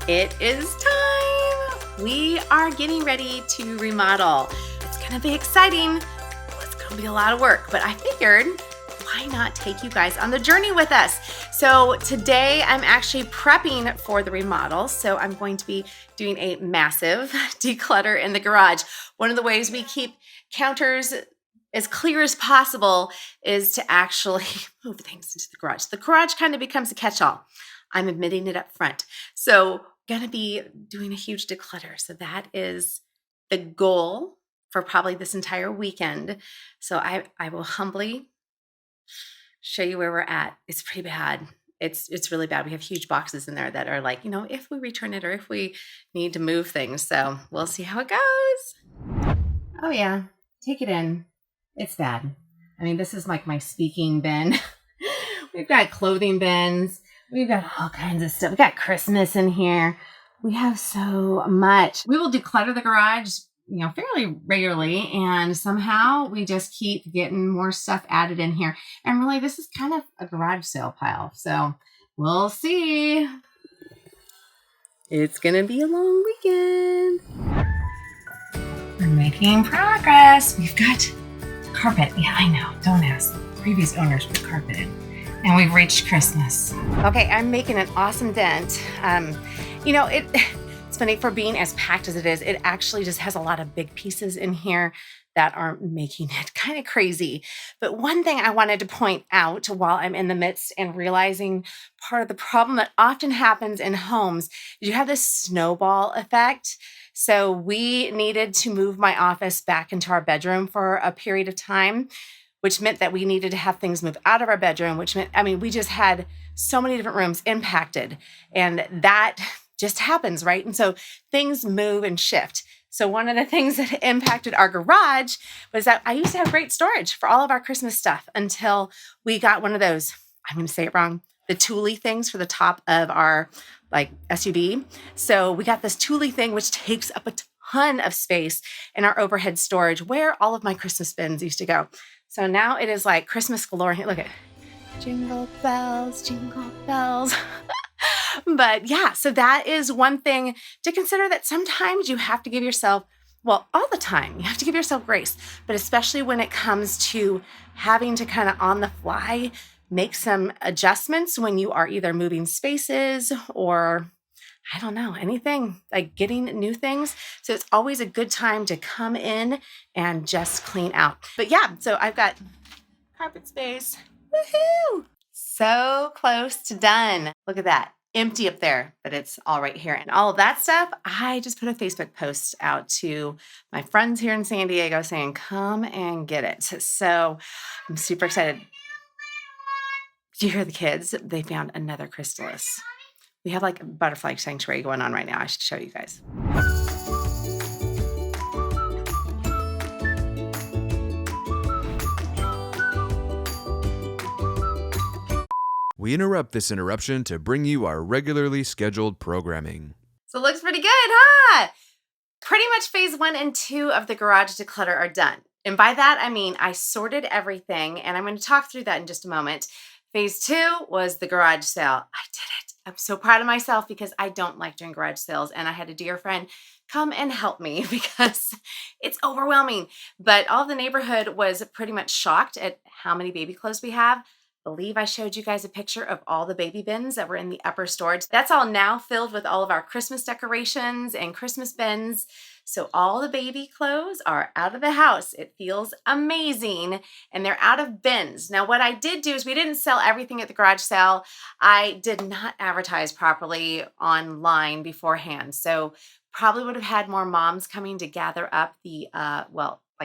It is time. We are getting ready to remodel. It's going to be exciting. It's going to be a lot of work, but I figured why not take you guys on the journey with us? So today I'm actually prepping for the remodel. So I'm going to be doing a massive declutter in the garage. One of the ways we keep counters as clear as possible is to actually move things into the garage. The garage kind of becomes a catch-all. I'm admitting it up front. So going to be doing a huge declutter. So that is the goal for probably this entire weekend. So I will humbly show you where we're at. It's pretty bad. It's really bad. We have huge boxes in there that are like, if we return it or if we need to move things. So we'll see how it goes. Oh yeah, take it in. It's bad. I mean, this is like my speaking bin. We've got clothing bins. We've got all kinds of stuff. We got Christmas in here. We have so much. We will declutter the garage, fairly regularly. And somehow we just keep getting more stuff added in here. And really, this is kind of a garage sale pile. So we'll see. It's going to be a long weekend. We're making progress. We've got carpet. Yeah, I know. Don't ask. Previous owners put carpet in. And we've reached Christmas. Okay, I'm making an awesome dent. It's funny, for being as packed as it is, it actually just has a lot of big pieces in here that are making it kind of crazy. But one thing I wanted to point out while I'm in the midst and realizing part of the problem that often happens in homes is you have this snowball effect. So we needed to move my office back into our bedroom for a period of time, which meant that we needed to have things move out of our bedroom, which meant, we just had so many different rooms impacted, and that just happens, right? And so things move and shift. So one of the things that impacted our garage was that I used to have great storage for all of our Christmas stuff until we got one of those, I'm going to say it wrong, the Thule things for the top of our SUV. So we got this Thule thing, which takes up a ton of space in our overhead storage where all of my Christmas bins used to go. So now it is like Christmas galore. Look at jingle bells, jingle bells. But yeah, so that is one thing to consider, that sometimes you have to give yourself, all the time, you have to give yourself grace, but especially when it comes to having to kind of on the fly make some adjustments when you are either moving spaces or I don't know, anything like getting new things. So it's always a good time to come in and just clean out. But yeah, so I've got carpet space. Woohoo! So close to done. Look at that. Empty up there, but it's all right here. And all of that stuff, I just put a Facebook post out to my friends here in San Diego saying, come and get it. So I'm super excited. Do you hear the kids? They found another chrysalis. We have like a butterfly sanctuary going on right now. I should show you guys. We interrupt this interruption to bring you our regularly scheduled programming. So it looks pretty good, huh? Pretty much phase 1 and 2 of the garage declutter are done. And by that, I mean I sorted everything, and I'm going to talk through that in just a moment. Phase 2 was the garage sale. I did it. I'm so proud of myself because I don't like doing garage sales, and I had a dear friend come and help me because it's overwhelming. But all of the neighborhood was pretty much shocked at how many baby clothes we have. I believe I showed you guys a picture of all the baby bins that were in the upper storage. That's all now filled with all of our Christmas decorations and Christmas bins. So all the baby clothes are out of the house. It feels amazing, and they're out of bins. Now, what I did do is we didn't sell everything at the garage sale. I did not advertise properly online beforehand. So probably would have had more moms coming to gather up the,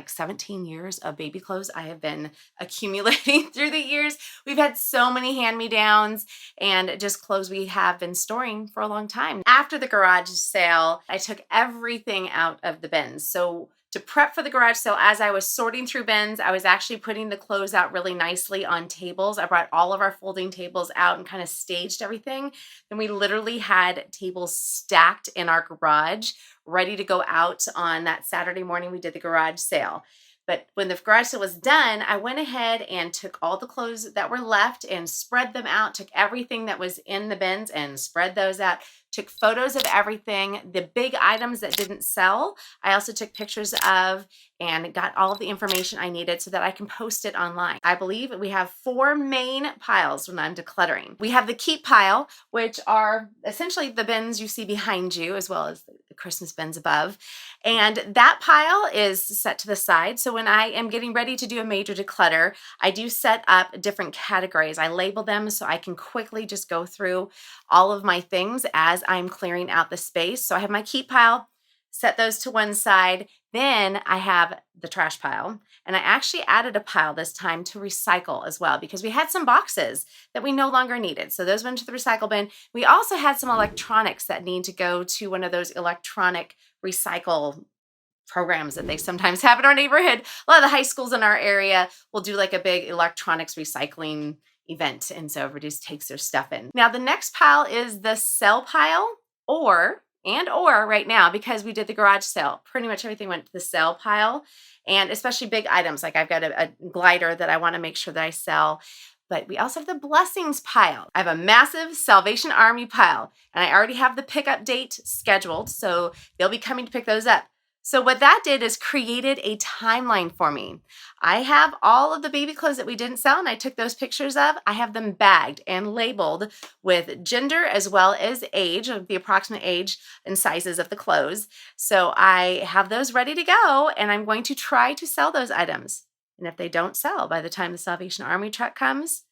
17 years of baby clothes I have been accumulating through the years. We've had so many hand-me-downs and just clothes we have been storing for a long time. After the garage sale, I took everything out of the bins. So to prep for the garage sale, as I was sorting through bins, I was actually putting the clothes out really nicely on tables. I brought all of our folding tables out and kind of staged everything. Then we literally had tables stacked in our garage, ready to go out on that Saturday morning we did the garage sale. But when the garage sale was done, I went ahead and took all the clothes that were left and spread them out, took everything that was in the bins and spread those out, took photos of everything. The big items that didn't sell, I also took pictures of and got all of the information I needed so that I can post it online. I believe we have 4 main piles when I'm decluttering. We have the keep pile, which are essentially the bins you see behind you, as well as the Christmas bins above. And that pile is set to the side. So when I am getting ready to do a major declutter, I do set up different categories. I label them so I can quickly just go through all of my things as I'm clearing out the space. So I have my keep pile, set those to one side. Then I have the trash pile. And I actually added a pile this time to recycle as well, because we had some boxes that we no longer needed. So those went to the recycle bin. We also had some electronics that need to go to one of those electronic recycle programs that they sometimes have in our neighborhood. A lot of the high schools in our area will do like a big electronics recycling event. And so everybody just takes their stuff in. Now the next pile is the sell pile, or right now, because we did the garage sale, pretty much everything went to the sell pile, and especially big items. Like I've got a glider that I want to make sure that I sell. But we also have the blessings pile. I have a massive Salvation Army pile, and I already have the pickup date scheduled, so they'll be coming to pick those up. So what that did is created a timeline for me. I have all of the baby clothes that we didn't sell, and I took those pictures of. I have them bagged and labeled with gender as well as age, the approximate age and sizes of the clothes. So I have those ready to go, and I'm going to try to sell those items. And if they don't sell by the time the Salvation Army truck comes,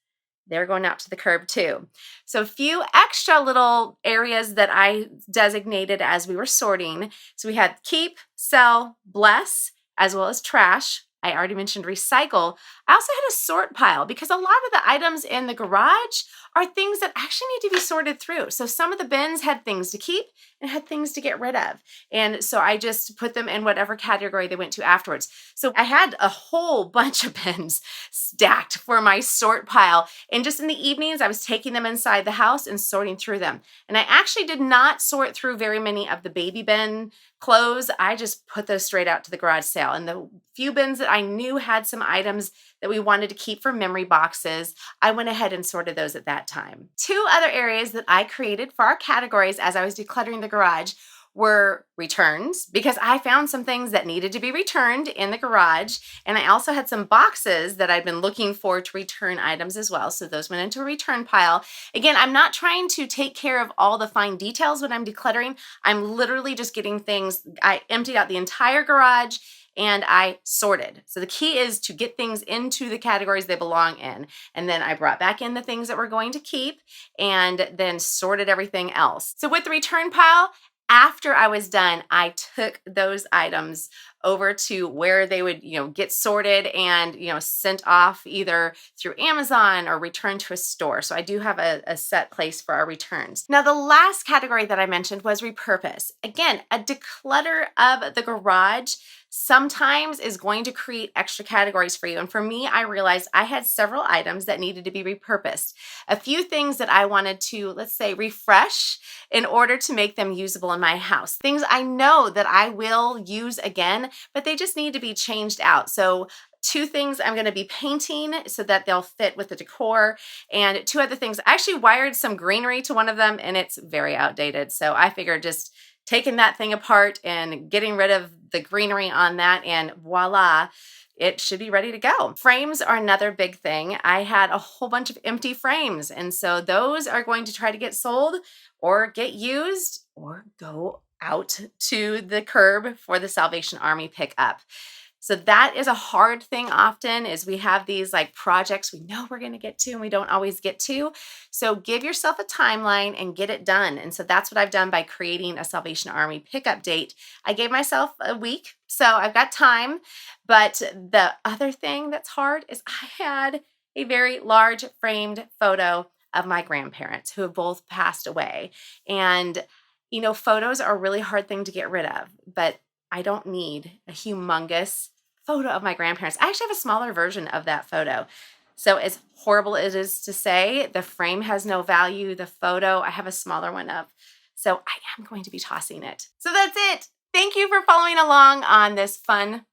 they're going out to the curb too. So a few extra little areas that I designated as we were sorting. So we had keep, sell, bless, as well as trash. I already mentioned recycle. I also had a sort pile because a lot of the items in the garage are things that actually need to be sorted through. So some of the bins had things to keep and had things to get rid of. And so I just put them in whatever category they went to afterwards. So I had a whole bunch of bins stacked for my sort pile. And just in the evenings, I was taking them inside the house and sorting through them. And I actually did not sort through very many of the baby bin clothes. I just put those straight out to the garage sale. And the few bins that I knew had some items that we wanted to keep for memory boxes, I went ahead and sorted those at that time. 2 other areas that I created for our categories as I was decluttering the garage were returns, because I found some things that needed to be returned in the garage. And I also had some boxes that I'd been looking for to return items as well. So those went into a return pile. Again, I'm not trying to take care of all the fine details when I'm decluttering. I'm literally just getting things. I emptied out the entire garage and I sorted. So the key is to get things into the categories they belong in. And then I brought back in the things that we're going to keep and then sorted everything else. So with the return pile, after I was done, I took those items over to where they would, get sorted and, sent off either through Amazon or returned to a store. So I do have a set place for our returns. Now, the last category that I mentioned was repurpose. Again, a declutter of the garage sometimes is going to create extra categories for you. And for me, I realized I had several items that needed to be repurposed. A few things that I wanted to, let's say, refresh in order to make them usable in my house. Things I know that I will use again, but they just need to be changed out. So 2 things I'm going to be painting so that they'll fit with the decor, and 2 other things. I actually wired some greenery to one of them and it's very outdated. So I figured just taking that thing apart and getting rid of the greenery on that, and voila, it should be ready to go. Frames are another big thing. I had a whole bunch of empty frames, and so those are going to try to get sold or get used or go out to the curb for the Salvation Army pickup. So that is a hard thing often, is we have these like projects we know we're going to get to and we don't always get to. So give yourself a timeline and get it done. And so that's what I've done by creating a Salvation Army pickup date. I gave myself a week, so I've got time. But the other thing that's hard is I had a very large framed photo of my grandparents who have both passed away. And, photos are a really hard thing to get rid of, but I don't need a humongous photo of my grandparents. I actually have a smaller version of that photo. So as horrible as it is to say, the frame has no value. The photo, I have a smaller one of. So I am going to be tossing it. So that's it. Thank you for following along on this fun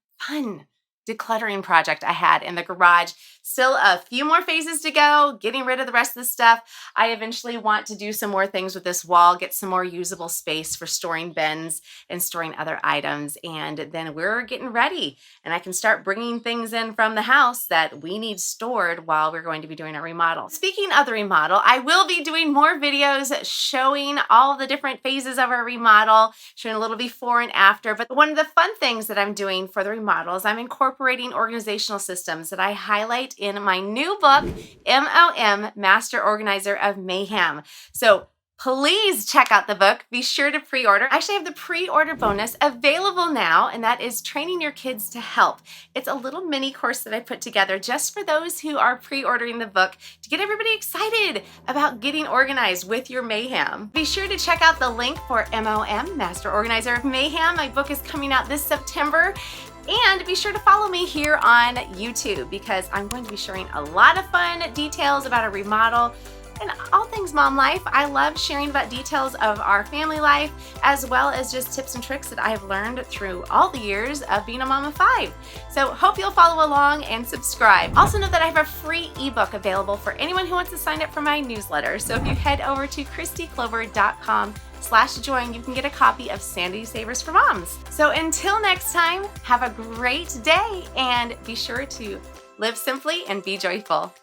decluttering project I had in the garage. Still a few more phases to go, getting rid of the rest of the stuff. I eventually want to do some more things with this wall, get some more usable space for storing bins and storing other items. And then we're getting ready and I can start bringing things in from the house that we need stored while we're going to be doing our remodel. Speaking of the remodel, I will be doing more videos showing all the different phases of our remodel, showing a little before and after. But one of the fun things that I'm doing for the remodel is I'm incorporating organizational systems that I highlight in my new book, M.O.M, Master Organizer of Mayhem. So please check out the book. Be sure to pre-order. I actually have the pre-order bonus available now, and that is training your kids to help. It's a little mini course that I put together just for those who are pre-ordering the book to get everybody excited about getting organized with your mayhem. Be sure to check out the link for M.O.M, Master Organizer of Mayhem. My book is coming out this September. And be sure to follow me here on YouTube because I'm going to be sharing a lot of fun details about a remodel and all things mom life. I love sharing about details of our family life as well as just tips and tricks that I have learned through all the years of being a mom of 5. So hope you'll follow along and subscribe. Also know that I have a free ebook available for anyone who wants to sign up for my newsletter. So if you head over to kristiclover.com/join, you can get a copy of Sanity Savers for Moms. So until next time, have a great day and be sure to live simply and be joyful.